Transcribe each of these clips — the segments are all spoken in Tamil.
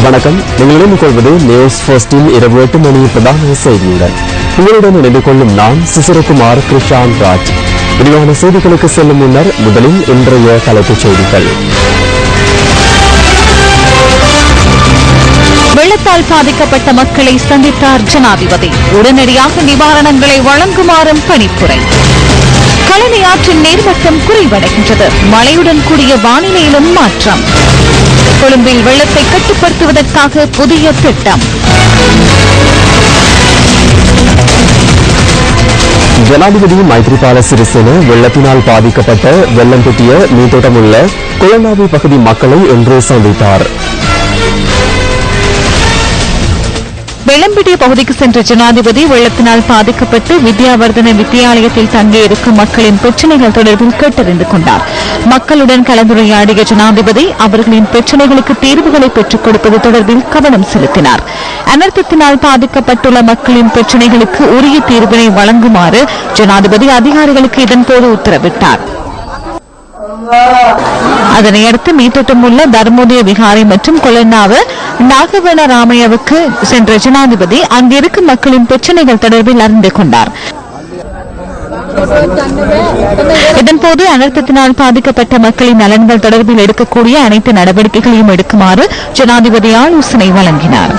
வணக்கம். நீங்கள் கொள்வது நியூஸ் ஃபர்ஸ்டின் இரவு 8 மணி பிரதான செய்தியுடன் உங்களுடன் இணைந்து கொள்ளும் நான் சிசிரகுமார் கிருஷாந்த் ராஜ். விரிவான செய்திகளுக்கு செல்லும் முன்னர் முதலில் இன்றைய தலைப்புச் செய்திகள். வெள்ளத்தால் பாதிக்கப்பட்ட மக்களை சந்தித்தார் ஜனாதிபதி. உடனடியாக நிவாரணங்களை வழங்குமாறும் பணிப்புரை. கழனி ஆற்றின் நீர்மட்டம் குறைவடைகின்றது. மழையுடன் கூடிய வானிலையிலும் மாற்றம். கொழும்பில் வெள்ளத்தை கட்டுப்படுத்துவதற்காக புதிய திட்டம். ஜனாதிபதி மைத்ரிபால சிறிசேன வெள்ளத்தினால் பாதிக்கப்பட்ட வெள்ளம்பெட்டிய நீர்த்தோட்டமுள்ள கொலனாவி பகுதி மக்களை இன்று சந்தித்தார். வெள்ளம்பெட்டிய பகுதிக்கு சென்ற ஜனாதிபதி வெள்ளத்தினால் பாதிக்கப்பட்டு வித்யாவர்தன வித்தியாலயத்தில் தங்கியிருக்கும் மக்களின் பிரச்சினைகள் தொடர்பில் கேட்டறிந்து கொண்டார். மக்களுடன் கலந்துரையாடிய ஜனாதிபதி அவர்களின் பிரச்சினைகளுக்கு தீர்வுகளை பெற்றுக் கொடுப்பது தொடர்பில் கவனம் செலுத்தினார். அனர்த்தத்தினால் பாதிக்கப்பட்டுள்ள மக்களின் பிரச்சினைகளுக்கு உரிய தீர்வினை வழங்குமாறு ஜனாதிபதி அதிகாரிகளுக்கு இதன்போது உத்தரவிட்டார். அதனையடுத்து மீத்தோட்டம் உள்ள தர்மோதய விகாரை மற்றும் கொலன்னாவு நாகவன ராமையாவுக்கு சென்ற ஜனாதிபதி அங்கிருக்கும் மக்களின் பிரச்சினைகள் தொடர்பில் அறிந்து கொண்டார். இதன்போது அனர்த்தத்தினால் பாதிக்கப்பட்ட மக்களின் நலன்கள் தொடர்பில் எடுக்கக்கூடிய அனைத்து நடவடிக்கைகளையும் எடுக்குமாறு ஜனாதிபதி ஆலோசனை வழங்கினார்.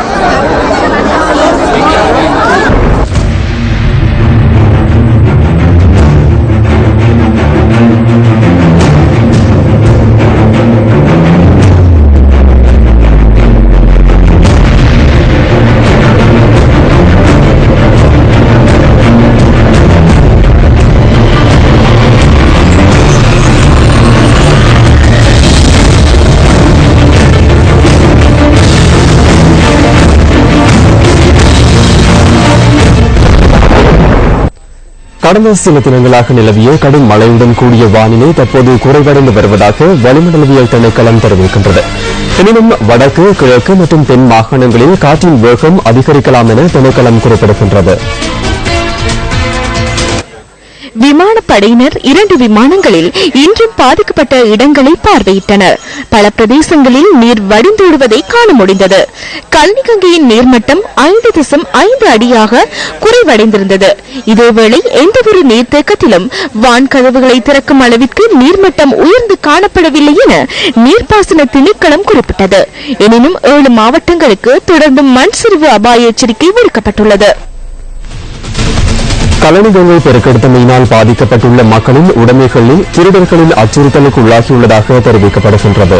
கடந்த சில தினங்களாக நிலவிய கடும் மழையுடன் கூடிய வானிலை தற்போது குறைவடைந்து வருவதாக வளிமண்டலவியல் திணைக்களம் தெரிவிக்கின்றது. எனினும் வடக்கு, கிழக்கு மற்றும் தென் மாகாணங்களில் காற்றின் வேகம் அதிகரிக்கலாம் என திணைக்களம் குறிப்பிடுகின்றது. விமானப்படையினர் 2 விமானங்களில் இன்றும் பாதிக்கப்பட்ட இடங்களை பார்வையிட்டனர். பல பிரதேசங்களில் நீர் வடிந்தோடுவதை காண முடிந்தது. கல்னிகங்கையின் நீர்மட்டம் 5.5 அடியாக குறைவடைந்திருந்தது. இதேவேளை எந்தவொரு நீர்த்தேக்கத்திலும் வான்கதவுகளை திறக்கும் அளவிற்கு நீர்மட்டம் உயர்ந்து காணப்படவில்லை என நீர்ப்பாசன திணைக்களம் குறிப்பிட்டது. எனினும் 7 மாவட்டங்களுக்கு தொடர்ந்து மண் சரிவு அபாய எச்சரிக்கை விடுக்கப்பட்டுள்ளது. கழனி கங்கை பெருக்கெடுத்தமையினால் பாதிக்கப்பட்டுள்ள மக்களின் உடைமைகளில் திருடர்களின் அச்சுறுத்தலுக்கு உள்ளாகியுள்ளதாக தெரிவிக்கப்படுகின்றது.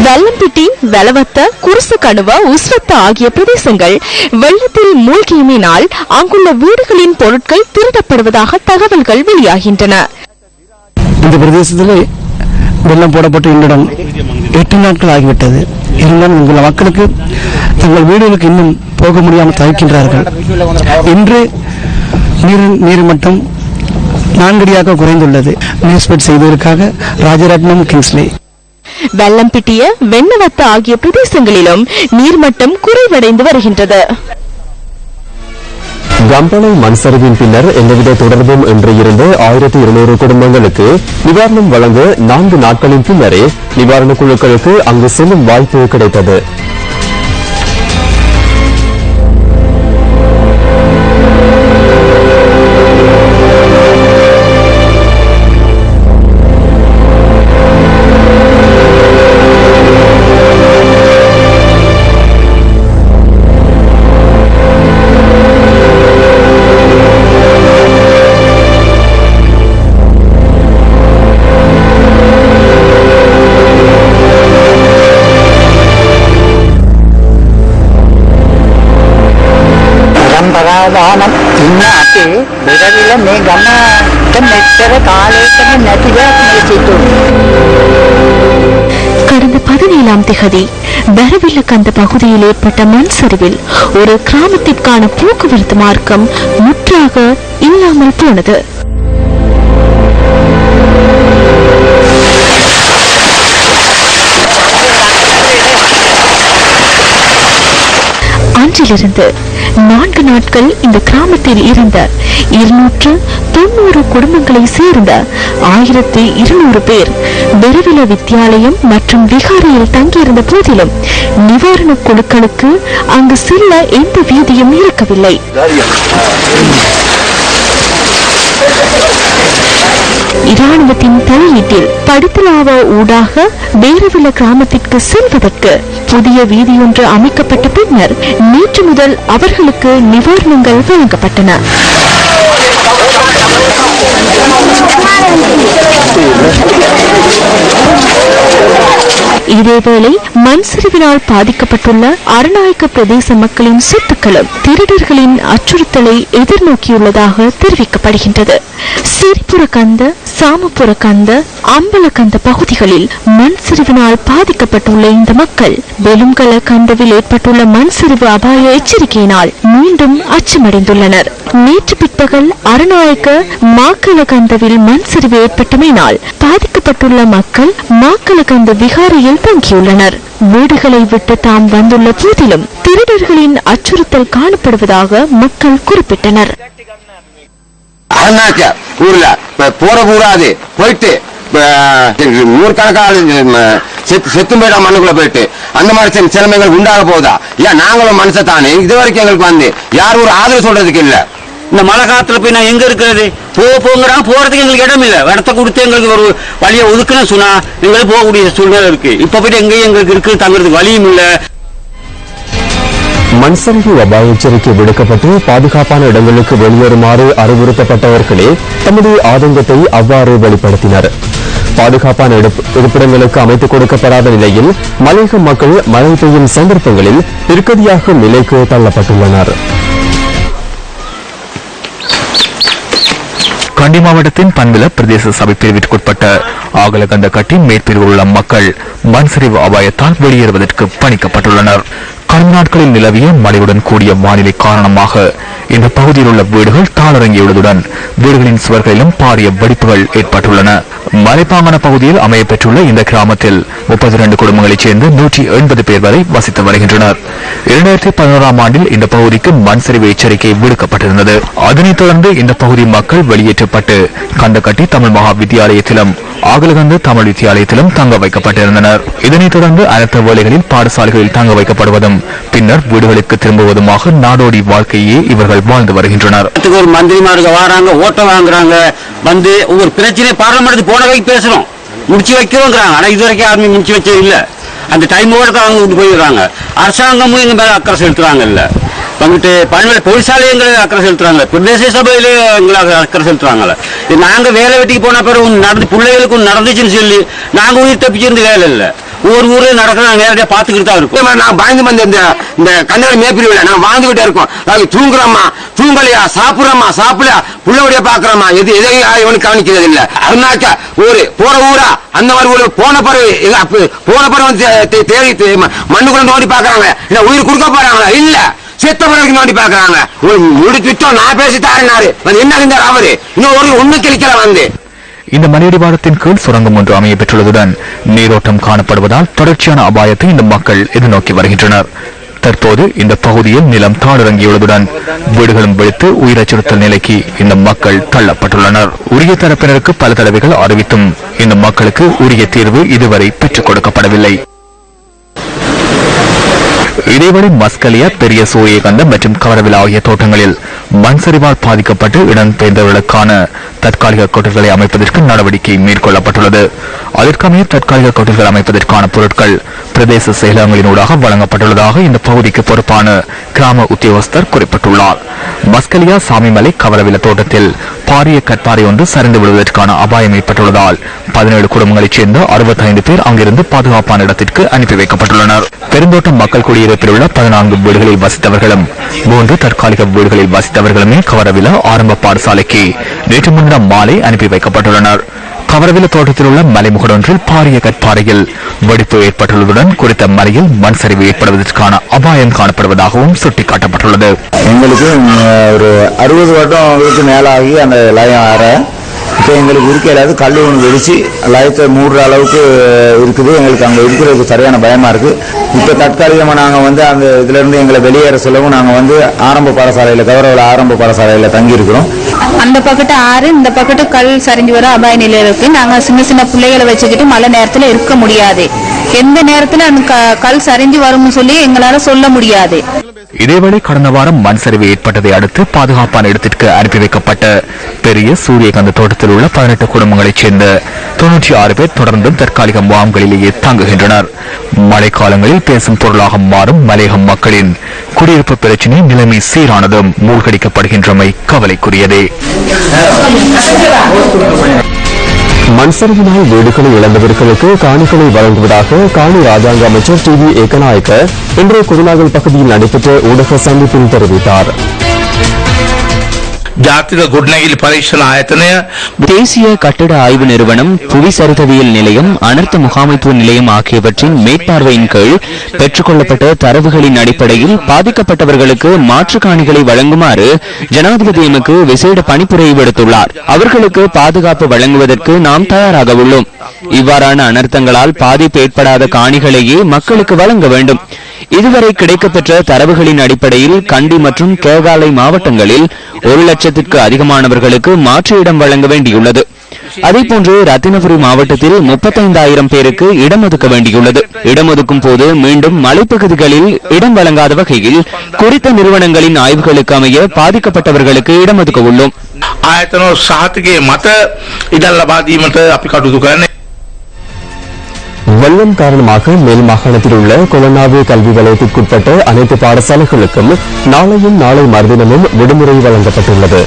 வெள்ளம்பிட்டி, வெலவத்த, குருசகணுவ, உஸ்வத்த ஆகிய பிரதேசங்கள் வெள்ளத்தில் மூழ்கியமையினால் அங்குள்ள வீடுகளின் பொருட்கள் திருடப்படுவதாக தகவல்கள் வெளியாகின்றன. இந்த பிரதேசத்திலே வெள்ளம் போடப்பட்ட என்னிடம் 8 நாட்கள் ஆகிவிட்டது. இருந்தாலும் இங்குள்ள மக்களுக்கு தங்கள் வீடுகளுக்கு இன்னும் போக முடியாமல் தவிக்கின்றார்கள். இன்று நீர்மட்டம் 4 அடியாக குறைந்துள்ளது. நியூஸ்பெட் செய்வதற்காக ராஜரத்னம் கிங்ஸ்லே. வெள்ளம்பிட்டிய, வெண்ணவத்த ஆகிய பிரதேசங்களிலும் நீர்மட்டம் குறைவடைந்து வருகின்றது. கம்பளை மண் சரிவின் பின்னர் எந்தவித தொடர்பும் இன்றி இருந்த 1200 குடும்பங்களுக்கு நிவாரணம் வழங்க 4 நாட்களின் பின்னரே நிவாரண குழுக்களுக்கு அங்கு செல்லும் வாய்ப்பு கிடைத்தது. වාහන ඉන්න අපේ බෙරවිල මේ ගමට මෙච්චර කාලයකම නැති දෙයක් මේ සිදුවේ. கடந்த 17ஆம் திகதி பெரவில்லக்கந்த பகுதியில் ஏற்பட்ட மண் சரிவில் ஒரு கிராமத்திற்கான போக்குவரத்து மார்க்கம் முற்றாக இல்லாமல் போனது. அன்றிலிருந்து 4 நாட்கள் இந்த கிராமத்தில் இருந்த 200 90 குடும்பங்களை சேர்ந்த 1200 பேர் பெருவில வித்தியாலயம் மற்றும் விகாரையில் தங்கியிருந்த போதிலும் நிவாரணக் குழுக்களுக்கு அங்கு செல்ல எந்த வீதியும் இருக்கவில்லை. இராணுவத்தின் தலையீட்டில் படுத்தலாவ ஊடாக பேரவில கிராமத்திற்கு செல்வதற்கு புதிய வீதியொன்று அமைக்கப்பட்ட பின்னர் நேற்று முதல் அவர்களுக்கு நிவாரணங்கள் வழங்கப்பட்டன. இதேவேளை மண் சரிவினால் பாதிக்கப்பட்டுள்ள அரநாயக்க பிரதேச மக்களின் சொத்துக்களும் திருடர்களின் அச்சுறுத்தலை எதிர்நோக்கியுள்ளதாக தெரிவிக்கப்படுகின்றது. சிரிப்புரகந்த, சாமப்புரகந்த, அம்பலகந்த பகுதிகளில் மண் சரிவினால் பாதிக்கப்பட்டுள்ள இந்த மக்கள் வெலுங்கல கண்டவில் ஏற்பட்டுள்ள மண் சரிவு அபாய எச்சரிக்கையினால் மீண்டும் அச்சமடைந்துள்ளனர். நேற்று பிற்பகல் அரநாயக்க மாக்கலகந்தவில் மண் சரிவு ஏற்பட்டமையினால் பாதிக்கப்பட்டுள்ள மக்கள் மாக்கலகந்த விகாரையில் தங்கியுள்ளனர். வீடுகளை விட்டு தாம் வந்துள்ள போதிலும் திருடர்களின் அச்சுறுத்தல் காணப்படுவதாக மக்கள் குறிப்பிட்டனர். ஊர்ல போற கூடாது போயிட்டு நூறுக்கணக்கான செத்து போயிடா மண்ணுக்குள்ள போயிட்டு அந்த மாதிரி சிரமங்கள் உண்டாக போதா? ஏன் நாங்களும் மனுஷ தானே, இது வரைக்கும் எங்களுக்கு வந்து யாரும் ஒரு ஆதரவு சொல்றதுக்கு இல்ல. இந்த மழை காலத்துல போய் நான் எங்க இருக்கிறது? போங்கிறாங்க, போறதுக்கு எங்களுக்கு இடம் இல்ல. இடத்த கொடுத்து எங்களுக்கு ஒரு வழியை ஒதுக்குன்னு சொன்னா எங்களுக்கு போகக்கூடிய சூழ்நிலை இருக்கு. இப்ப போயிட்டு எங்கேயும் எங்களுக்கு இருக்கு, தங்குறதுக்கு வழியும் இல்ல. மண்சரிவு அபாய எச்சரிக்கை விடுக்கப்பட்டு பாதுகாப்பான இடங்களுக்கு வெளியேறுமாறு அறிவுறுத்தப்பட்டவர்களே தமது ஆதங்கத்தை அவ்வாறு வெளிப்படுத்தினர். பாதுகாப்பான இருப்பிடங்களுக்கு அமைத்துக் கொடுக்கப்படாத நிலையில் மலையக மக்கள் மழை பெய்யும் சந்தர்ப்பங்களில் நிற்கதியாக நிலைக்கு தள்ளப்பட்டுள்ளனர். கண்டி மாவட்டத்தின் பன்வில பிரதேச சபை பிரிவிற்குட்பட்ட ஆகலகந்த கட்டி மேற்பிரிவில் உள்ள மக்கள் மண் சரிவு அபாயத்தால் வெளியேறுவதற்கு பணிக்கப்பட்டுள்ளனர். கடந்த நாட்களில் நிலவிய மழையுடன் கூடிய வானிலை காரணமாக இந்த பகுதியில் உள்ள வீடுகள் தாளிறங்கியுள்ளதுடன் வீடுகளின் சுவர்களிலும் பாரிய வெடிப்புகள் ஏற்பட்டுள்ளன. மலைப்பாங்கான பகுதியில் அமைய பெற்றுள்ள இந்த கிராமத்தில் 32 குடும்பங்களைச் சேர்ந்து 180 பேர் வரை வசித்து வருகின்றனர். 2011ஆம் ஆண்டில் இந்த பகுதிக்கு மண் சரிவு எச்சரிக்கை விடுக்கப்பட்டிருந்தது. அதனைத் தொடர்ந்து இந்த பகுதி மக்கள் வெளியேற்றப்பட்டு கந்தக்கட்டி தமிழ் மகா வித்தியாலயத்திலும் ஆகலகந்து தமிழ் வித்தியாலயத்திலும் தங்க வைக்கப்பட்டிருந்தனர். இதனைத் தொடர்ந்து அனைத்து வேளைகளில் பாடசாலைகளில் தங்க வைக்கப்படுவதும் பின்னர் வீடுகளுக்கு திரும்புவதுமாக நாடோடி வாழ்க்கையே இவர்கள் வாழ்ந்து வருகின்றனர். ஒரு மந்திரிமார்கள் வராங்க, ஓட்டம் வாங்குறாங்க, வந்து ஒவ்வொரு பிரச்சனை பார்லமெண்ட்டுக்கு போன வரைக்கும் பேசுறோம், முடிச்சு வைக்கிறோங்கிறாங்க. ஆனா இது வரைக்கும் யாருமே முடிச்சு வச்சது இல்ல. அந்த டைமோட தான் அவங்க விட்டு போயிடுறாங்க. அரசாங்கமும் எங்க மேல அக்கறை செலுத்துறாங்க. இல்ல வந்துட்டு பல்வேறு தொழிற்சாலை எங்களை அக்கறை செலுத்துறாங்க, பிரதேச சபையிலே எங்களை அக்கறை செலுத்துறாங்கல்ல. நாங்க வேலை வெட்டிக்கு போன பிறகு நடந்து பிள்ளைகளுக்கு நடந்துச்சுன்னு சொல்லி நாங்க உயிர் தப்பிச்சிருந்து வேலை இல்லை. ஒரு ஊரே நடக்க நேரடியா பாத்துக்கிட்டு தான் இருக்கும். நான் பயந்து வந்து இந்த கண்ணாடி மேப்பிரிவில நான் வாழ்ந்துகிட்டே இருக்கோம். தூங்குறோமா தூங்கலையா, சாப்பிடுறோமா சாப்பிடலையா, புள்ளவடிய பாக்குறோமா, எது எதையும் இவனுக்கு கவனிக்கிறது இல்ல. அதனாக்க ஊரு போற ஊரா அந்த மாதிரி ஊரு போன பிறகு தேடி மண்ணுக்குள்ள நோண்டி பாக்குறாங்க. இல்ல உயிர் கொடுக்க போறாங்களா? இல்ல செத்த பிறகு நோண்டி பாக்குறாங்க. முடிச்சுட்டோம், நான் பேசி தாரினாரு என்ன செஞ்சார் அவரு? இன்னும் ஒண்ணு கிளிக்கல வந்து. இந்த மலையடிவாரத்தின் கீழ் சுரங்கம் ஒன்று அமைய பெற்றுள்ளதுடன் நீரோட்டம் காணப்படுவதால் தொடர்ச்சியான அபாயத்தை இந்த மக்கள் எதிர்நோக்கி வருகின்றனர். தற்போது இந்த பகுதியில் நிலம் தாளிறங்கியுள்ளதுடன் வீடுகளும் வெடித்து உயிர் அச்சுறுத்தல் நிலைக்கு இந்த மக்கள் தள்ளப்பட்டுள்ளனர். உரிய தரப்பினருக்கு பல தடவைகள் அறிவித்தும் இந்த மக்களுக்கு உரிய தீர்வு இதுவரை பெற்றுக் கொடுக்கப்படவில்லை. இதேவழி மஸ்கலியா, பெரிய சூரியகந்தம் மற்றும் கவரவில் ஆகிய தோட்டங்களில் மண் சரிவால் பாதிக்கப்பட்டு இடம்பெயர்ந்தவர்களுக்கான தற்காலிக கொட்டல்களை அமைப்பதற்கு நடவடிக்கை மேற்கொள்ளப்பட்டுள்ளது. அதற்கமைய தற்காலிக கொட்டல்கள் அமைப்பதற்கான பொருட்கள் பிரதேச செயலகங்களினூடாக வழங்கப்பட்டுள்ளதாக இந்த பகுதிக்கு பொறுப்பான கிராம உத்தியோகஸ்தர் குறிப்பிட்டுள்ளார். மஸ்கலியா சாமிமலை கவரவில தோட்டத்தில் பாரிய கற்பாறை ஒன்று சரிந்து விடுவதற்கான அபாயம் ஏற்பட்டுள்ளதால் 17 குடும்பங்களைச் சேர்ந்த 65 பேர் அங்கிருந்து பாதுகாப்பான இடத்திற்கு அனுப்பி வைக்கப்பட்டுள்ளனர். பெருந்தோட்டம் மக்கள் குடியிருப்பில் உள்ள 14 வீடுகளில் வசித்தவர்களும் 3 தற்காலிக வீடுகளில் வசித்தவர்களுமே கவரவில ஆரம்ப பாடசாலைக்கு நேற்று முன்தினம் மாலை அனுப்பி வைக்கப்பட்டுள்ளனர். கவரவில தோட்டத்தில் உள்ள மலைமுகடொன்றில் பாரிய கற்பாறையில் வெடிப்பு ஏற்பட்டுள்ளதுடன் குறித்த மலையில் மண் சரிவு ஏற்படுவதற்கான அபாயம் காணப்படுவதாகவும் சுட்டிக்காட்டப்பட்டுள்ளது. எங்களுக்கு ஒரு 60 வருடங்களுக்கு மேலாகி அந்த லயம் ஆற இப்போ எங்களுக்கு இருக்க இல்லாத கல் ஒன்று வெடிச்சு லயத்தை மூடுற அளவுக்கு இருக்குது. எங்களுக்கு அங்கே இருக்கிறதுக்கு சரியான பயமாக இருக்குது. இப்போ தற்காலிகமாக நாங்கள் வந்து அந்த இதிலேருந்து எங்களை வெளியேற சொல்லவும் நாங்கள் வந்து ஆரம்ப பாடசாலையில் கௌரவ ஆரம்ப பாடசாலையில் தங்கியிருக்கிறோம். அந்த பக்கத்து ஆறு, இந்த பக்கத்து கல் சரிஞ்சு வர அபாய நிலையில இருக்கு. நாங்க சின்ன சின்ன பிள்ளைகளை வச்சுக்கிட்டு மழை நேரத்துல இருக்க முடியாது. எந்த நேரத்துல அந்த கல் சரிஞ்சு வரும்னு சொல்லி எங்களால சொல்ல முடியாது. இதேவேளை கடந்த வாரம் மண் சரிவு ஏற்பட்டதை அடுத்து பாதுகாப்பான இடத்திற்கு அனுப்பி வைக்கப்பட்ட பெரிய சூரியகாந்த தோட்டத்தில் உள்ள 18 குடும்பங்களைச் சேர்ந்த 96 பேர் தொடர்ந்தும் தற்காலிக முகாம்களிலேயே தங்குகின்றனர். மழைக்காலங்களில் பேசும் பொருளாக மாறும் மலையக மக்களின் குடியிருப்பு பிரச்சினை நிலைமை சீரானதும் மூழ்கடிக்கப்படுகின்றமை கவலைக்குரியதே. மண்சரிவினால் வீடுகளை இழந்தவர்களுக்கு காணிகளை வழங்குவதாக காணி ராஜாங்க அமைச்சர் டிவி ஏகநாயக்க இன்று குருநாகல் பகுதியில் நடைபெற்ற ஊடக சந்திப்பில் தெரிவித்தார். தேசிய கட்டட ஆய்வு நிறுவனம், புவி சரிதவியல் நிலையம், அனர்த்த முகாமைத்துவ நிலையம் ஆகியவற்றின் மேற்பார்வையின் கீழ் பெற்றுக் கொள்ளப்பட்ட தரவுகளின் அடிப்படையில் பாதிக்கப்பட்டவர்களுக்கு மாற்று காணிகளை வழங்குமாறு ஜனாதிபதி எமக்கு விசேட பணிப்புரையை விடுத்துள்ளார். அவர்களுக்கு பாதுகாப்பு வழங்குவதற்கு நாம் தயாராக உள்ளோம். இவ்வாறான அனர்த்தங்களால் பாதிப்பு ஏற்படாத காணிகளையே மக்களுக்கு வழங்க வேண்டும். இதுவரை கிடைக்கப்பெற்ற தரவுகளின் அடிப்படையில் கண்டி மற்றும் கேகாலை மாவட்டங்களில் 1 லட்சத்திற்கு அதிகமானவர்களுக்கு மாற்று இடம் வழங்க வேண்டியுள்ளது. அதேபோன்று ரத்தினபுரி மாவட்டத்தில் 35,000 பேருக்கு இடம் ஒதுக்க வேண்டியுள்ளது. இடம் ஒதுக்கும் போது மீண்டும் மலைப்பகுதிகளில் இடம் வழங்காத வகையில் குறித்த நிறுவனங்களின் ஆய்வுகளுக்கு அமைய பாதிக்கப்பட்டவர்களுக்கு இடம் ஒதுக்க உள்ளோம். வெள்ளம் காரணமாக மேல் மாகாணத்தில் உள்ள கொலனாவே கல்வி வலயத்திற்குட்பட்ட அனைத்து பாடசாலைகளுக்கும் நாளையும் நாளை மறுதினமும் விடுமுறை வழங்கப்பட்டுள்ளது.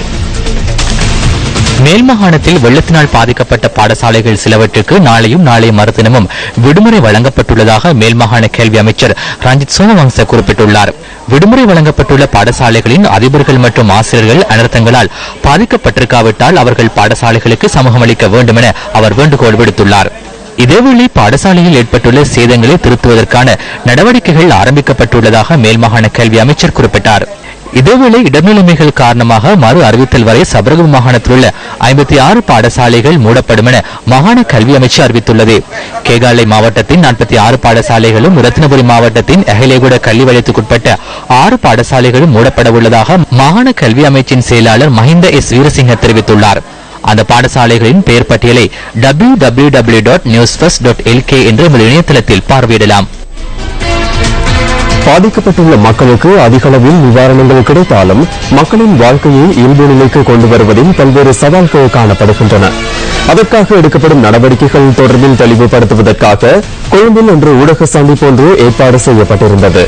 மேல் மாகாணத்தில் வெள்ளத்தினால் பாதிக்கப்பட்ட பாடசாலைகள் சிலவற்றுக்கு நாளையும் நாளை மறுதினமும் விடுமுறை வழங்கப்பட்டுள்ளதாக மேல் மாகாண கல்வி அமைச்சர் ரஞ்சித் சோமவங்ச குறிப்பிட்டுள்ளார். விடுமுறை வழங்கப்பட்டுள்ள பாடசாலைகளின் அதிபர்கள் மற்றும் ஆசிரியர்கள் அனர்த்தங்களால் பாதிக்கப்பட்டிருக்காவிட்டால் அவர்கள் பாடசாலைகளுக்கு சமூகம் அளிக்க வேண்டும் என அவர் வேண்டுகோள் விடுத்துள்ளார். இதேவேளை பாடசாலையில் ஏற்பட்டுள்ள சேதங்களை திருத்துவதற்கான நடவடிக்கைகள் ஆரம்பிக்கப்பட்டுள்ளதாக மேல் மாகாண கல்வி அமைச்சர் குறிப்பிட்டார். இதேவேளை இடர்நிலைமைகள் காரணமாக மறு அறிவித்தல் வரை சபரகம மாகாணத்தில் உள்ள 56 பாடசாலைகள் மூடப்படும் என மாகாண கல்வி அமைச்சு அறிவித்துள்ளது. கேகாலை மாவட்டத்தின் 46 பாடசாலைகளும், ரத்தினபுரி மாவட்டத்தின் எஹலேகுட கல்வி வலயத்துக்குட்பட்ட 6 பாடசாலைகளும் மூடப்பட உள்ளதாக மாகாண கல்வி அமைச்சின் செயலாளர் மஹிந்த எஸ் வீரசிங்க தெரிவித்துள்ளார். அந்த பாடசாலைகளின் பெயர் பட்டியலை www.newsfirst.lk என்ற இணையதளத்தில் பார்வையிடலாம். பாதிக்கப்பட்டுள்ள மக்களுக்கு அதிக அளவில் நிவாரணங்கள் கிடைத்தாலும் மக்களின் வாழ்க்கையை இயல்பு நிலைக்கு கொண்டு வருவதில் பல்வேறு சவால்கள் காணப்படுகின்றன. அதற்காக எடுக்கப்படும் நடவடிக்கைகள் தொடர்பில் தெளிவுபடுத்துவதற்காக கொழும்பில் இன்று ஊடக சந்திப்பு ஒன்று ஏற்பாடு செய்யப்பட்டிருந்தது.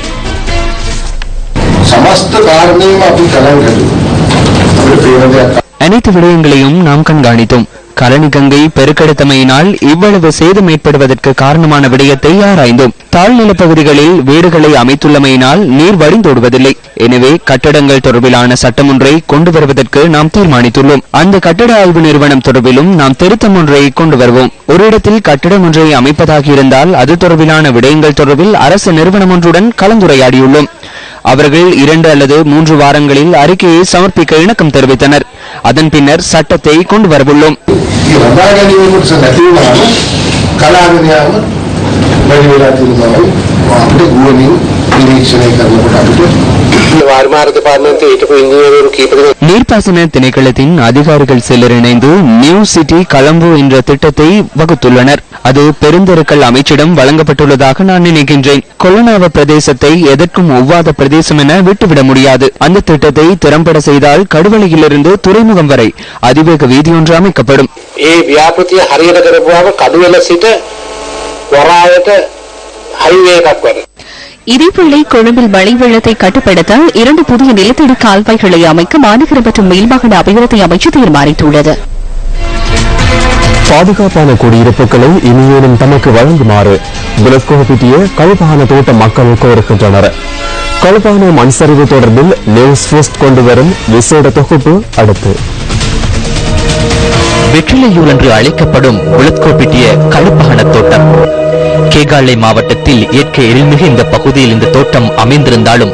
அனைத்து விடயங்களையும் நாம் கண்காணித்தோம். கலனி கங்கை பெருக்கெடுத்தமையினால் இவ்வளவு சேதம் ஏற்படுவதற்கு காரணமான விடயத்தை ஆராய்ந்தோம். தாழ்நில பகுதிகளில் வீடுகளை அமைத்துள்ளமையினால் நீர் வடிந்தோடுவதில்லை. எனவே கட்டடங்கள் தொடர்பிலான சட்டம் ஒன்றை கொண்டு வருவதற்கு நாம் தீர்மானித்துள்ளோம். அந்த கட்டட ஆய்வு நிறுவனம் தொடர்பிலும் நாம் திருத்தம் ஒன்றை கொண்டு வருவோம். ஒரு இடத்தில் கட்டடம் ஒன்றை அமைப்பதாக இருந்தால் அது தொடர்பிலான விடயங்கள் தொடர்பில் அரசு நிறுவனம் ஒன்றுடன் கலந்துரையாடியுள்ளோம். அவர்கள் 2 அல்லது 3 வாரங்களில் அறிக்கையை சமர்ப்பிக்க இணக்கம் தெரிவித்தனர். அதன் பின்னர் சட்டத்தை கொண்டு வரவுள்ளோம். நீர்ப்பாசன திணைக்களத்தின் அதிகாரிகள் சிலர் இணைந்து நியூ சிட்டி கொலம்போ என்ற திட்டத்தை வகுத்துள்ளனர். அது பெருந்தெருக்கள் அமைச்சிடம் வழங்கப்பட்டுள்ளதாக நான் நினைக்கின்றேன். கொலனாவ பிரதேசத்தை எதற்கும் ஒவ்வாத பிரதேசம் என விட்டுவிட முடியாது. அந்த திட்டத்தை திறம்பட செய்தால் கடுவளையிலிருந்து துறைமுகம் வரை அதிவேக வீதி ஒன்று அமைக்கப்படும். இதேவேளை கொழும்பில் மழை வெள்ளத்தை கட்டுப்படுத்த 2 புதிய நிலத்தடி கால்வாய்களை அமைக்க மாநகர மற்றும் மேல்மாகாண அபிவிருத்தி அமைச்சு தீர்மானித்துள்ளது. பாதுகாப்பான குடியிருப்புகளை இனியேனும் தமக்கு வழங்குமாறு புலஸ்கோபிட்டிய கழுப்பான தோட்ட மக்கள் கோருகின்றனர். கழுப்பான மண் சரிவு தொடர்பில் நியூஸ் ஃபர்ஸ்ட் கொண்டு வரும் விசேட தொகுப்பு அடுத்து. வெற்றிலையூர் என்று அழைக்கப்படும் புலஸ்கோபிட்டிய கழுப்பகன தோட்டம் கேகாலை மாவட்டத்தில் இயற்கை எழில்மிகு இந்த பகுதியில் இந்த தோட்டம் அமைந்திருந்தாலும்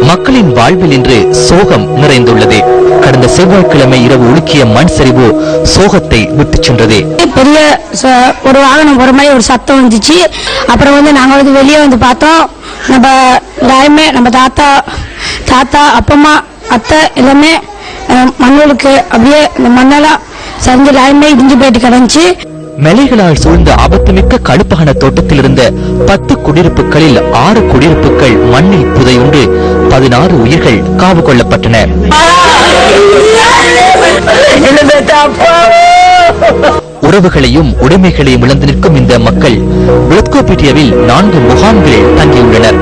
மக்களின் வாழ்வில் இன்று சோகம் நிறைந்துள்ளது. கடந்த செவ்வாய்க்கிழமை இரவு உலுக்கிய மண் சரிவு சோகத்தை விட்டு சென்றது. பெரிய ஒரு வாகனம் ஒரு மாதிரி ஒரு சத்தம் வந்துச்சு. அப்புறம் நாங்க வெளியே பார்த்தோம். நம்ம எல்லாருமே நம்ம தாத்தா அப்பம்மா அத்தை எல்லாமே மண்ணுக்கு அப்படியே இந்த மண்ணெல்லாம் சரிஞ்ச லைன்ல இடிஞ்சு போயிட்டு கிடந்துச்சு. மலைகளால் சூழ்ந்த ஆபத்துமிக்க கடுப்பகன தோட்டத்தில் இருந்த 10 குடியிருப்புகளில் 6 குடியிருப்புகள் மண்ணில் புதையுண்டு 16 உயிர்கள் காவு கொள்ளப்பட்டன. உறவுகளையும் உடைமைகளையும் இழந்து நிற்கும் இந்த மக்கள் புளத்கோபிட்டியாவில் 4 முகாம்களில் தங்கியுள்ளனர்.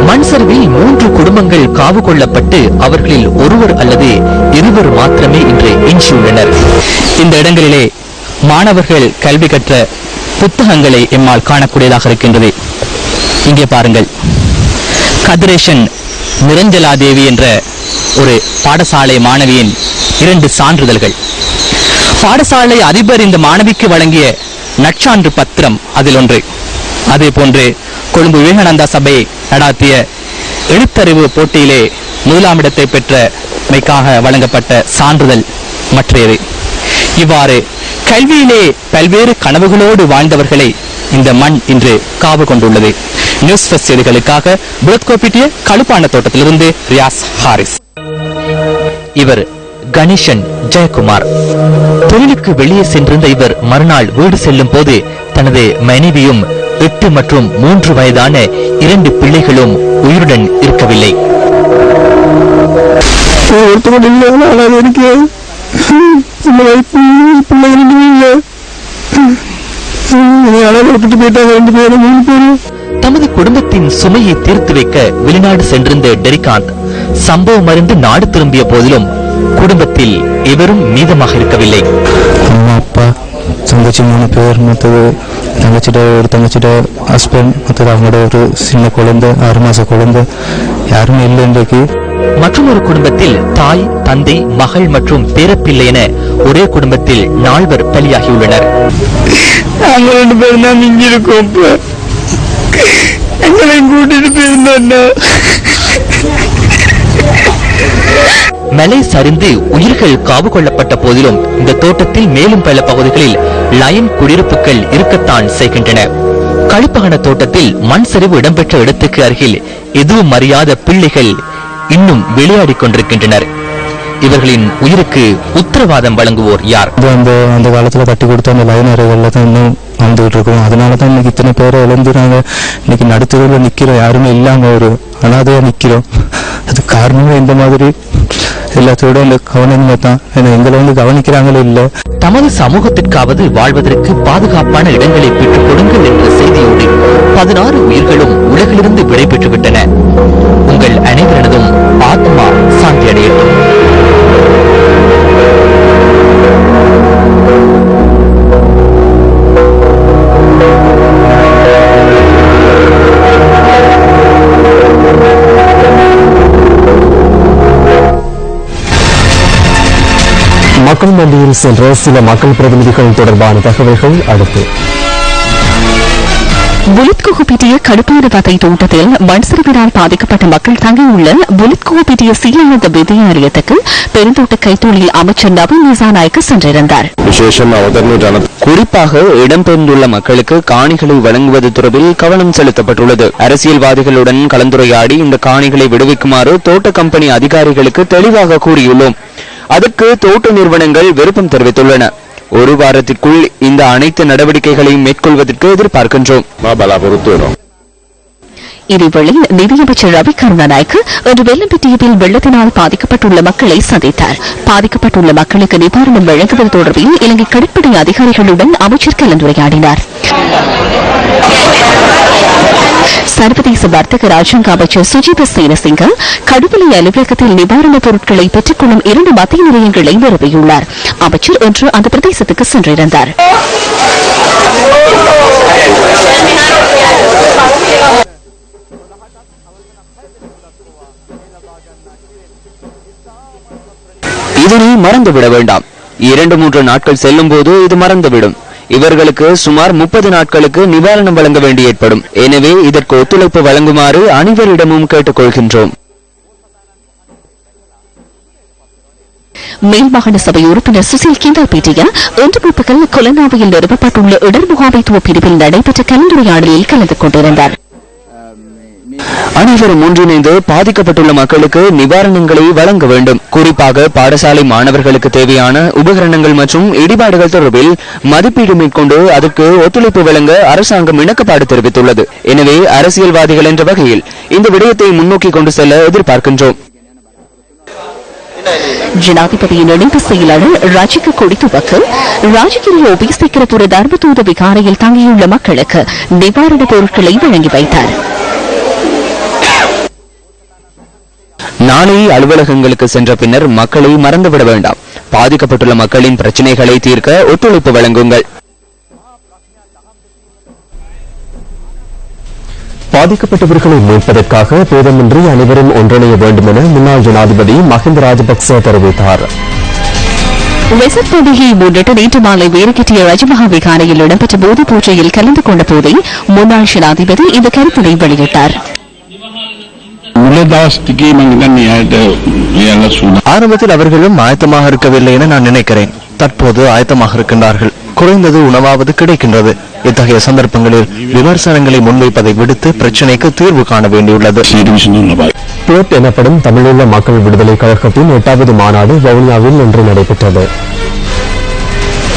மண் சரிவில் 3 குடும்பங்கள் காவு கொள்ளப்பட்டு அவர்களில் ஒருவர் அல்லது இருவர் மாத்திரமே இன்று எஞ்சியுள்ளனர். இந்த இடங்களிலே மாணவர்கள் கல்வி கற்ற புத்தகங்களை எம்மால் காணக்கூடியதாக இருக்கின்றது. இங்கே பாருங்கள், கதிரேஷன் நிரஞ்சலாதேவி என்ற ஒரு பாடசாலை மாணவியின் 2 சான்றிதழ்கள். பாடசாலை அதிபர் இந்த மாணவிக்கு வழங்கிய நற்சான்று பத்திரம் அதில் ஒன்று. அதே போன்று கொழும்பு விவேகானந்தா சபை நடாத்திய எழுத்தறிவு போட்டியிலே 1ஆம் இடத்தை பெற்றமைக்காக வழங்கப்பட்ட சான்றிதழ் மற்றையது. இவ்வாறு கல்வியிலே பல்வேறு கனவுகளோடு வாழ்ந்தவர்களை இந்த மண் இன்று காவு கொண்டுள்ளது. நியூஸ் ஃபர்ஸ்ட் செய்திகளுக்காக புளத்கோபிட்டிய கழுப்பான தோட்டத்திலிருந்து ரியாஸ் ஹாரிஸ். இவர் கணேசன் ஜெயக்குமார். தொழிலுக்கு வெளியே சென்றிருந்த இவர் மறுநாள் வீடு செல்லும் போது தனது மனைவியும் 8 மற்றும் 3 வயதான 2 பிள்ளைகளும் உயிருடன் இருக்கவில்லை. தமது குடும்பத்தின் சுமையை தீர்த்து வைக்க வெளிநாடு சென்றிருந்த டெரிகாந்த் சம்பவம் அறிந்து நாடு திரும்பிய போதிலும் குடும்பத்தில் எவரும் மீதமாக இருக்கவில்லை. அம்மா, அப்பா, தங்கச்சி 3 பேர், மற்றது தங்கச்சிட்ட ஹஸ்பண்ட், மற்றது அவங்களோட ஒரு சின்ன குழந்தை, 6 மாச குழந்தை, யாருமே இல்லை இன்றைக்கு. மற்றொரு குடும்பத்தில் தாய், தந்தை, மகள் மற்றும் பேரப்பிள்ளை என ஒரே குடும்பத்தில் 4 பலியாகியுள்ளனர். நாங்கள் 2 பேரும் தான் இங்க இருக்கோம். எங்களை கூட்டிட்டு போயிருந்தோம். மலை சரிந்து உயிர்கள் காவு கொள்ளப்பட்ட போதிலும் இந்த தோட்டத்தில் மேலும் பல பகுதிகளில் லயன் குடியிருப்புகள் இருக்கத்தான் செய்கின்றன. கழுப்பகன தோட்டத்தில் மண் சரிவு இடம்பெற்ற இடத்துக்கு அருகில் எதுவும் அறியாத பிள்ளைகள் இன்னும் விளையாடிக் கொண்டிருக்கின்றனர். இவர்களின் உயிருக்கு உத்தரவாதம் வழங்குவோர் யார்? அந்த காலத்துல கட்டி கொடுத்த அந்த லைன் அறைகள்ல தான் இன்னும் வந்துகிட்டு இருக்கோம். அதனாலதான் இன்னைக்கு இத்தனை பேரை இழந்துறாங்க. இன்னைக்கு நடுத்தருவில் நிக்கிறோம், யாருமே இல்லாம ஒரு அனாதையா நிக்கிறோம். அது காரணமே இந்த மாதிரி எல்லாத்தோட இந்த கவனங்களை தான். எங்களை கவனிக்கிறாங்களே இல்ல. தமது சமூகத்திற்காவது வாழ்வதற்கு பாதுகாப்பான இடங்களை பெற்றுக் கொடுங்கள் என்ற செய்தியோடு 16 உயிர்களும் உலகிலிருந்து விடைபெற்று விட்டன. உங்கள் அனைவரினதும் ஆத்மா சாந்தி அடையட்டும். மக்கள் மண்டியில் சென்ற சில மக்கள் பிரதிநிதிகள் தொடர்பான தகவல்கள் அடுத்து. புலித்கோபிட்டிய கடுப்பான பதை தோட்டத்தில் மண் சரிவினால் பாதிக்கப்பட்ட மக்கள் தங்கியுள்ள புலித்கோபிட்டிய சீலானந்த வித்தியாலயத்துக்கு பெருந்தோட்ட கைத்தொழில் அமைச்சர் நவீன் நிசாநாயக்க சென்றிருந்தார். குறிப்பாக இடம்பெயர்ந்துள்ள மக்களுக்கு காணிகளை வழங்குவது தொடர்பில் கவனம் செலுத்தப்பட்டுள்ளது. அரசியல்வாதிகளுடன் கலந்துரையாடி இந்த காணிகளை விடுவிக்குமாறு தோட்ட கம்பெனி அதிகாரிகளுக்கு தெளிவாக கூறியுள்ளோம். அதற்கு தோட்ட நிறுவனங்கள் விருப்பம் தெரிவித்துள்ளன. 1 வாரத்திற்குள் இந்த அனைத்து நடவடிக்கைகளையும் மேற்கொள்வதற்கு எதிர்பார்க்கின்றோம். இதேவேளை நிதியமைச்சர் ரவி கருணாநாயக்க இன்று வெள்ளம்பெட்டியில் வெள்ளத்தினால் பாதிக்கப்பட்டுள்ள மக்களை சந்தித்தார். பாதிக்கப்பட்டுள்ள மக்களுக்கு நிவாரணம் வழங்குவது தொடர்பில் இலங்கை கடற்படை அதிகாரிகளுடன் அமைச்சர் கலந்துரையாடினார். சர்வதேச வர்த்தக ராஜாங்க அமைச்சர் சுஜித சேனசிங்க கடுவலை அலுவலகத்தில் நிவாரணப் பொருட்களை பெற்றுக் கொள்ளும் 2 மத்திய நிலையங்களை நிறுவியுள்ளார். அமைச்சர் இன்று அந்த பிரதேசத்துக்கு சென்றிருந்தார். இதனை மறந்துவிட வேண்டாம். 2-3 நாட்கள் செல்லும் போது இது மறந்துவிடும். இவர்களுக்கு சுமார் 30 நாட்களுக்கு நிவாரணம் வழங்க வேண்டி ஏற்படும். எனவே இதற்கு ஒத்துழைப்பு வழங்குமாறு அனைவரிடமும் கேட்டுக்கொள்கின்றோம். மேல் மாகாண சபை உறுப்பினர் சுசில் கிந்தாபேட்டியா இன்று பிற்பகல் கொலனாவையில் நிறுவப்பட்டுள்ள இடர் முகாமைத்துவ பிரிவில் நடைபெற்ற கலந்துரையாடலில் கலந்து கொண்டிருந்தார். அனைவரும் ஒன்றிணைந்து பாதிக்கப்பட்டுள்ள மக்களுக்கு நிவாரணங்களை வழங்க வேண்டும். குறிப்பாக பாடசாலை மாணவர்களுக்கு தேவையான உபகரணங்கள் மற்றும் இடிபாடுகள் தொடர்பில் மதிப்பீடு மேற்கொண்டு அதற்கு ஒத்துழைப்பு வழங்க அரசாங்கம் இணக்கப்பாடு தெரிவித்துள்ளது. எனவே அரசியல்வாதிகள் என்ற வகையில் இந்த விடயத்தை முன்னோக்கி கொண்டு செல்ல எதிர்பார்க்கின்றோம். ஜனாதிபதியின் இணைப்பு செயலாளர் ராஜிக கொடித்துவக்கு ராஜகிரி ஒபிசிக்கிறபுர தர்மதூத விகாரையில் தங்கியுள்ள மக்களுக்கு நிவாரணப் பொருட்களை வழங்கி வைத்தார். நாளை அலுவலகங்களுக்கு சென்ற பின்னர் மக்களை மறந்துவிட வேண்டாம். பாதிக்கப்பட்டுள்ள மக்களின் பிரச்சினைகளை தீர்க்க ஒத்துழைப்பு வழங்குங்கள். பாதிக்கப்பட்டவர்களை மீட்பதற்காக பேதமின்றி அனைவரும் ஒன்றிணைய வேண்டும் என முன்னாள் ஜனாதிபதி மஹிந்த ராஜபக்ச தெரிவித்தார். வெசக் பண்டிகையை முன்னிட்டு நேற்று மாலை வேறுகிட்டிய ரஜமஹா விகாரையில் இடம்பெற்ற போது பூஜையில் கலந்து கொண்ட போதே முன்னாள் ஜனாதிபதி இந்த கருத்தினை வெளியிட்டார். ஆரம்பத்தில் அவர்களும் ஆயத்தமாக இருக்கவில்லை என நான் நினைக்கிறேன். தற்போது ஆயத்தமாக இருக்கின்றார்கள். குறைந்தது உணவாவது கிடைக்கின்றது. இத்தகைய சந்தர்ப்பங்களில் விமர்சனங்களை முன்வைப்பதை விடுத்து பிரச்சினைக்கு தீர்வு காண வேண்டியுள்ளது. பேட் எனப்படும் தமிழீழ மக்கள் விடுதலை கழகத்தின் 8வது மாநாடு வவுனியாவில் இன்று நடைபெற்றது.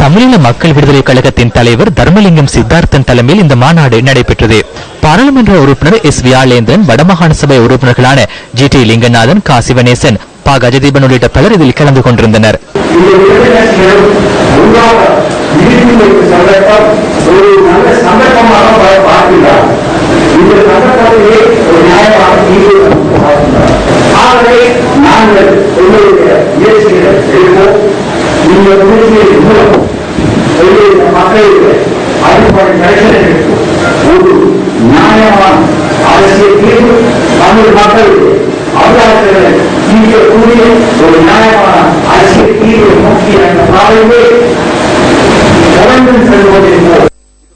தமிழீழ மக்கள் விடுதலை கழகத்தின் தலைவர் தர்மலிங்கம் சித்தார்த்தன் தலைமையில் இந்த மாநாடு நடைபெற்றது. பாராளுமன்ற உறுப்பினர் எஸ் வியாழேந்திரன், வடமாகாண சபை உறுப்பினர்களான ஜி டி லிங்கநாதன், கா சிவனேசன், பா கஜதீபன் உள்ளிட்ட பலர் இதில் கலந்து கொண்டிருந்தனர். மக்களுக்கு அடிப்படை பிரச்சனைகளுக்கு ஒரு நியாயமான அரசியல் தீர்வு தமிழ் மக்களுக்கு அவகாசங்களை தீர்க்கக்கூடிய ஒரு நியாயமான அரசியல் தீர்வு நோக்கி அந்த பாதையிலே தொடர்ந்து சென்று கொண்டிருக்கிறோம்.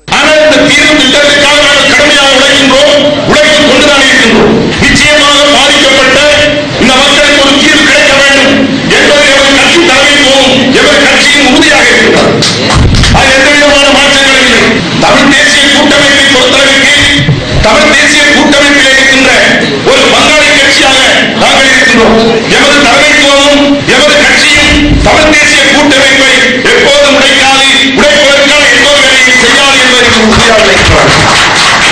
ஆனால் இந்த தீர்வு திட்டத்திற்காக நாங்கள் கடுமையாக உழைக்கின்றோம், உழைத்துக் கொண்டுதான் இருக்கின்றோம். நிச்சயமாக பாதிக்கப்பட்ட இந்த மக்களுக்கு ஒரு தீர்வு கிடைக்க வேண்டும் என்பது எமது கட்சி தலைமைத்துவம், எமது கட்சியின் உறுதியாக இருக்கிறது. அது எந்த விதமான மாற்றங்களும் இல்லை. தமிழ் தேசிய கூட்டமைப்பை பொறுத்தளவிற்கு தமிழ் தேசிய கூட்டமைப்பில் இருக்கின்ற ஒரு பங்காளி கட்சியாக நாங்கள் இருக்கின்றோம். எமது தலைமைத்துவமும் எமது கட்சியும் தமிழ் தேசிய கூட்டமைப்பை எப்போதும் உடைக்காது, உடைப்பதற்கான எந்த ஒரு வேலையும் செய்யாது என்பதற்கு உறுதியாக இருக்கிறார்.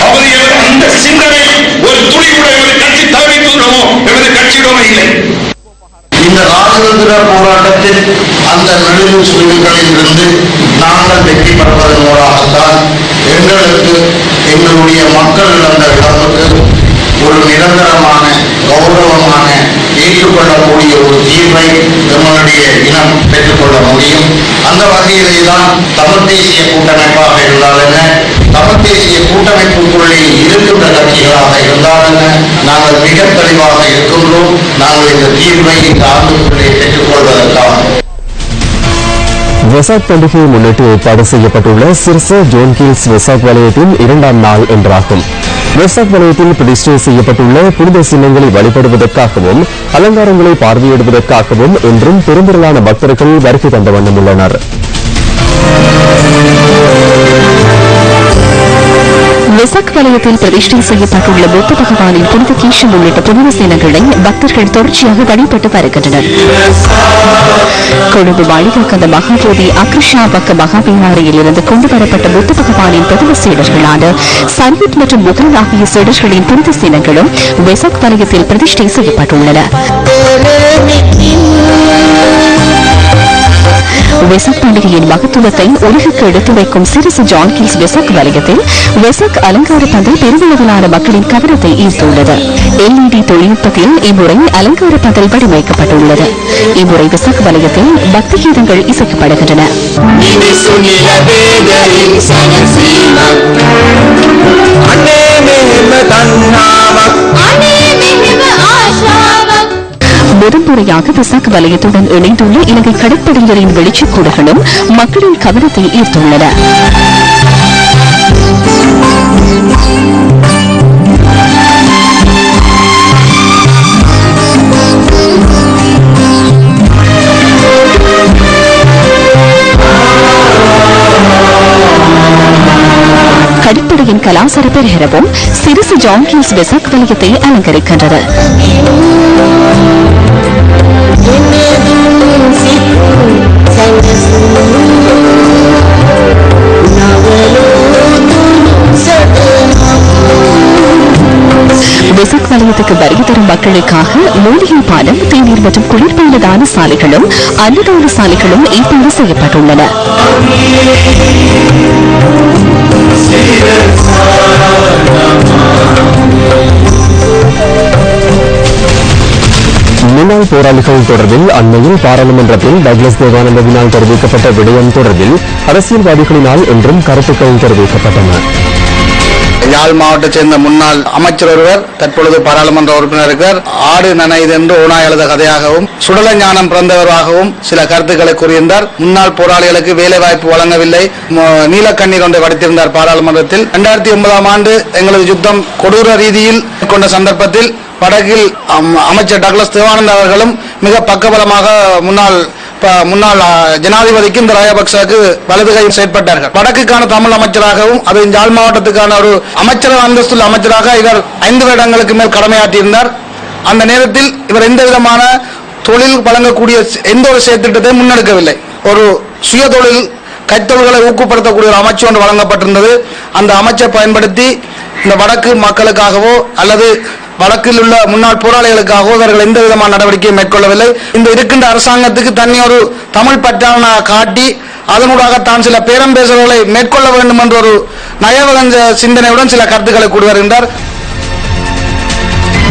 அவர் அந்த சிந்தனை ஒரு துளி கூட எமது கட்சி தலைமைத்துவமோ எமது கட்சியிடமோ இல்லை. இந்த ராஜதந்திர போராட்டத்தில் அந்த நெடுவு சுழிகளில் இருந்து நாங்கள் வெற்றி பெறுவதன் மூலமாகத்தான் எங்களுக்கு எங்களுடைய மக்கள் இழந்த இழப்புக்கு ஒரு நிரந்தரமான கௌரவமான ஏற்றுக்கொள்ளக்கூடிய ஒரு தீர்வை நம்மளுடைய இனம் பெற்றுக்கொள்ள முடியும். அந்த வகையிலே தான் தமிழ் தேசிய கூட்டமைப்பாக இருந்தால் என்ன, தமிழ் தேசிய கூட்டமைப்புக்குள்ளே இருக்கின்ற கட்சிகளாக இருந்தால் என்ன, நாங்கள் மிக தெளிவாக இருக்கின்றோம். நாங்கள் இந்த தீர்வை இந்த ஆண்டுக்குள்ளே பெற்றுக்கொள்வதற்காக வெசாக் பண்டிகையை முன்னிட்டு ஏற்பாடு செய்யப்பட்டுள்ள சிர்ச ஜோன் ஹில்ஸ் வெசாக் வலயத்தின் 2ஆம் நாள் என்றாகும். வெசாக் வலயத்தில் பிரதிஷ்டை செய்யப்பட்டுள்ள புனித சின்னங்களை வழிபடுவதற்காகவும் அலங்காரங்களை பார்வையிடுவதற்காகவும் இன்றும் பெருந்திரளான பக்தர்கள் வருகை தந்த வண்ணம் உள்ளனர். வெசாக் வலயத்தில் பிரதிஷ்டை செய்யப்பட்டுள்ள புத்த பகவானின் புனித கீஷம் உள்ளிட்ட புனித சின்னங்களை பக்தர்கள் தொடர்ச்சியாக வழிபட்டு வருகின்றனர். கொழும்பு மாளிகாக்கந்த மகாபோதி அக்ரிஷா பக்க மகாபீனாரியில் இருந்து கொண்டுவரப்பட்ட புத்த பகவானின் பிரதம சீடர்களான சரியத் மற்றும் முகல் ஆகிய சீடர்களின் புனித சின்னங்களும் வெசாக் வலயத்தில் பிரதிஷ்டை செய்யப்பட்டுள்ளன. வெசாக் பண்டிகையின் மகத்துவத்தை உலகுக்கு எடுத்துரைக்கும் சிறுசு ஜான் ஹில்ஸ் வெசாக் வலயத்தில் வெசாக் அலங்கார பந்தல் பெருமளவிலான மக்களின் கவனத்தை ஈர்த்துள்ளது. LED தொழில்நுட்பத்தில் இம்முறை அலங்கார பந்தல் வடிவமைக்கப்பட்டுள்ளது. இம்முறை வெசாக் வலயத்தில் பக்தி கீதங்கள் இசைக்கப்படுகின்றன. முதன்முறையாக வெசாக் வலயத்துடன் இணைந்துள்ள இலங்கை கடற்படையினரின் வெளிச்சக்கூடுகளும் மக்களின் கவனத்தை ஈர்த்துள்ளன. கடற்படை நாடையின் கலாசார பெருகிறவும் சிறுசு ஜான் ஹில்ஸ் வெசாக் வலயத்தை அலங்கரிக்கின்றது. வெசாக் வலயத்துக்கு வருகை தரும் மக்களுக்காக மூலிகை பாலம், தேநீர் மற்றும் குளிர்பானதான சாலைகளும் அன்னதான சாலைகளும் ஏற்பாடு செய்யப்பட்டுள்ளன. முன்னாள் போராளிகள் தொடர்பில் அண்மையில் பாராளுமன்றத்தில் டக்ளஸ் தேவானந்தவினால் தெரிவிக்கப்பட்ட விடயம் தொடர்பில் அரசியல்வாதிகளினால் இன்றும் கருத்துக்கள் தெரிவிக்கப்பட்டன. யாழ் மாவட்டத்தை சேர்ந்த முன்னாள் அமைச்சர் ஒருவர் தற்பொழுது பாராளுமன்ற உறுப்பினர் இருக்கிறார். ஆடு நனைது என்று ஓனாய் எழுத கதையாகவும் சுடல ஞானம் பிறந்தவராகவும் சில கருத்துக்களை கூறியிருந்தார். முன்னாள் போராளிகளுக்கு வேலை வாய்ப்பு வழங்கவில்லை, நீலக்கண்ணீர் ஒன்றை வடித்திருந்தார் பாராளுமன்றத்தில். 2009ஆம் ஆண்டு எங்களது யுத்தம் கொடூர ரீதியில் கொண்ட சந்தர்ப்பத்தில் வடக்கில் அமைச்சர் டக்ளஸ் தேவானந்த அவர்களும் மிக பக்கபலமாக முன்னாள் ஜனாதிபதிக்கு இந்த ராஜபக்சவுக்கு வலதுகை செயற்பட்டார்கள். வடக்குக்கான தமிழ் அமைச்சராகவும் அது யாழ் மாவட்டத்துக்கான ஒரு அமைச்சர் அந்தஸ்துள்ள அமைச்சராக இவர் 5 வருடங்களுக்கு மேல் கடமையாற்றியிருந்தார். அந்த நேரத்தில் இவர் எந்த விதமான தொழில் வழங்கக்கூடிய எந்த ஒரு செயற்திட்டத்தை முன்னெடுக்கவில்லை. ஒரு சுய தொழில் கைத்தொழில்களை ஊக்கப்படுத்தக்கூடிய ஒரு அமைச்சு ஒன்று வழங்கப்பட்டிருந்தது. அந்த அமைச்சை பயன்படுத்தி இந்த வடக்கு மக்களுக்காகவோ அல்லது வடக்கில் உள்ள முன்னாள் போராளிகளுக்காகவோ அவர்கள் எந்த விதமான நடவடிக்கையும் மேற்கொள்ளவில்லை. இந்த இருக்கின்ற அரசாங்கத்துக்கு தனி ஒரு தமிழ் பற்றான காட்டி அதனூடாக தான் சில பேரம் பேசுதல்களை மேற்கொள்ள வேண்டும் என்ற ஒரு நயவகஞ்ச சிந்தனையுடன் சில கருத்துக்களை கூறி வருகின்றார்.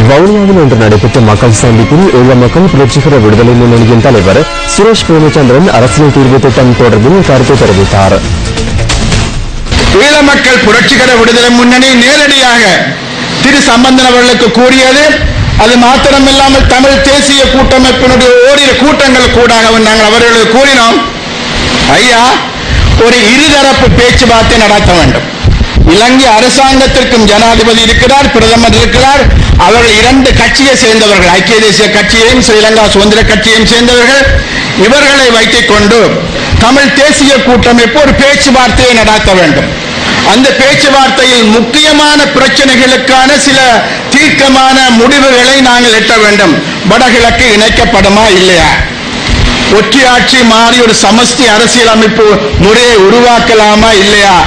வவுனியாவில் இன்று நடைபெற்ற மக்கள் சந்திப்பில் ஈழ மக்கள் புரட்சிகர விடுதலை முன்னணியின் தலைவர் சுரேஷ் பிரேமச்சந்திரன் அரசியல் தீர்வு திட்டம் தொடர்பில் கருத்து தெரிவித்தார். ஈழ மக்கள் புரட்சிகர விடுதலை முன்னணி நேரடியாக திரு சம்பந்தன் அவர்களுக்கு கூறியது, அது மாத்திரமில்லாமல் தமிழ் தேசிய கூட்டமைப்பினுடைய ஓரிரு கூட்டங்கள் கூடாக நாங்கள் அவர்களுக்கு கூறினோம், ஐயா ஒரு இருதரப்பு பேச்சுவார்த்தை நடத்த வேண்டும். இலங்கை அரசாங்கத்திற்கும் ஜனாதிபதி இருக்கிறார், பிரதமர் இருக்கிறார், அவர்கள் 2 கட்சியை சேர்ந்தவர்கள், ஐக்கிய தேசிய கட்சியையும் ஸ்ரீலங்கா சுதந்திர கட்சியையும் சேர்ந்தவர்கள். இவர்களை வைத்துக் கொண்டு தமிழ் தேசிய கூட்டமைப்பு ஒரு பேச்சுவார்த்தையை நடத்த வேண்டும். அந்த பேச்சுவார்த்தையில் முக்கியமான பிரச்சனைகளுக்கான சில தீர்க்கமான முடிவுகளை நாங்கள் எட்ட வேண்டும். வடகிழக்கு இணைக்கப்படுமா இல்லையா, ஒற்றையாட்சி மாறி ஒரு சமஷ்டி அரசியல் அமைப்பு முறையை உருவாக்கலாமா இல்லையா,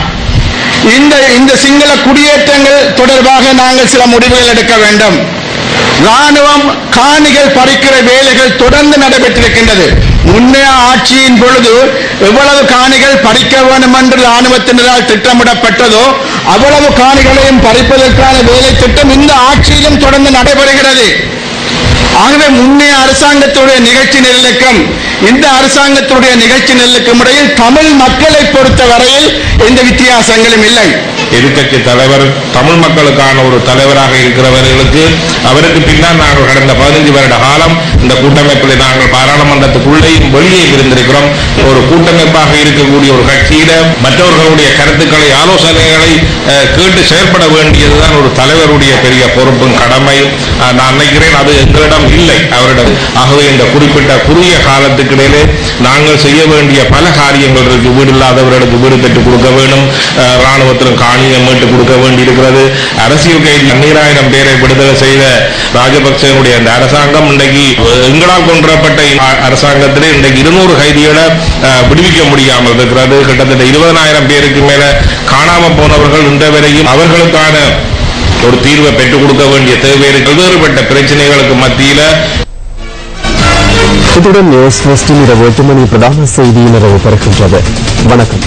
இந்த சிங்கள குடியேற்றங்கள் தொடர்பாக நாங்கள் சில முடிவுகள் எடுக்க வேண்டும். ராணுவம் காணிகள் பறிக்கிற வேலைகள் தொடர்ந்து நடைபெற்றிருக்கின்றது. முன்னைய ஆட்சியின் பொழுது எவ்வளவு காணிகள் பறிக்க வேண்டும் என்று ராணுவத்தினரால் திட்டமிடப்பட்டதோ அவ்வளவு காணிகளையும் பறிப்பதற்கான வேலை திட்டம் இந்த ஆட்சியிலும் தொடர்ந்து நடைபெறுகிறது. ஆகவே முன்னைய அரசாங்கத்துடைய நிகழ்ச்சி நெல்லுக்கும் இந்த அரசாங்கத்துடைய நிகழ்ச்சி நெல்லுக்கும் இடையில் தமிழ் மக்களை பொறுத்த வரையில் எந்த வித்தியாசங்களும் இல்லை. எதிர்க்கட்சி தலைவர் தமிழ் மக்களுக்கான ஒரு தலைவராக இருக்கிறவர்களுக்கு அவருக்கு பின்னால் நாங்கள் கடந்த 15 வருட காலம் இந்த கூட்டமைப்பில் நாங்கள் பாராளுமன்றத்துக்குள்ளேயும் வெளியே இருந்திருக்கிறோம். ஒரு கூட்டமைப்பாக இருக்கக்கூடிய ஒரு கட்சியில மற்றவர்களுடைய கருத்துக்களை ஆலோசனைகளை கேட்டு செயல்பட வேண்டியதுதான் ஒரு தலைவருடைய பெரிய பொறுப்பும் கடமையும். நான் நினைக்கிறேன் அது எங்களிடம் இல்லை, அவரிடம். ஆகவே இந்த குறிப்பிட்ட குறுகிய காலத்துக்கு இடையிலே நாங்கள் செய்ய வேண்டிய பல காரியங்கள் இருக்கு. வீடு இல்லாதவர்களுக்கு வீடு பெற்றுக் கொடுக்க வேண்டும், ராணுவத்திலும் காணியை மீட்டு கொடுக்க வேண்டி இருக்கிறது. அரசியல் கைதி 12,000 பேரை விடுதலை செய்த ராஜபக்சனுடைய அந்த அரசாங்கம் இன்றைக்கு எங்களால் கொண்டுவரப்பட்ட அரசாங்கத்திலே இன்றைக்கு 200 கைதிகளை விடுவிக்க முடியாமல் இருக்கிறது. கிட்டத்தட்ட 20,000 பேருக்கு மேல காணாமல் போனவர்கள் இன்ற வரையும் அவர்களுக்கான ஒரு தீர்வை பெற்றுக் கொடுக்க வேண்டிய தேவை பல்வேறுபட்ட பிரச்சனைகளுக்கு மத்தியில. இத்துடன் நியூஸ் ஃபர்ஸ்டின் இரவு 8 மணி பிரதான செய்தி நிறைவு பெறுகின்றது. வணக்கம்.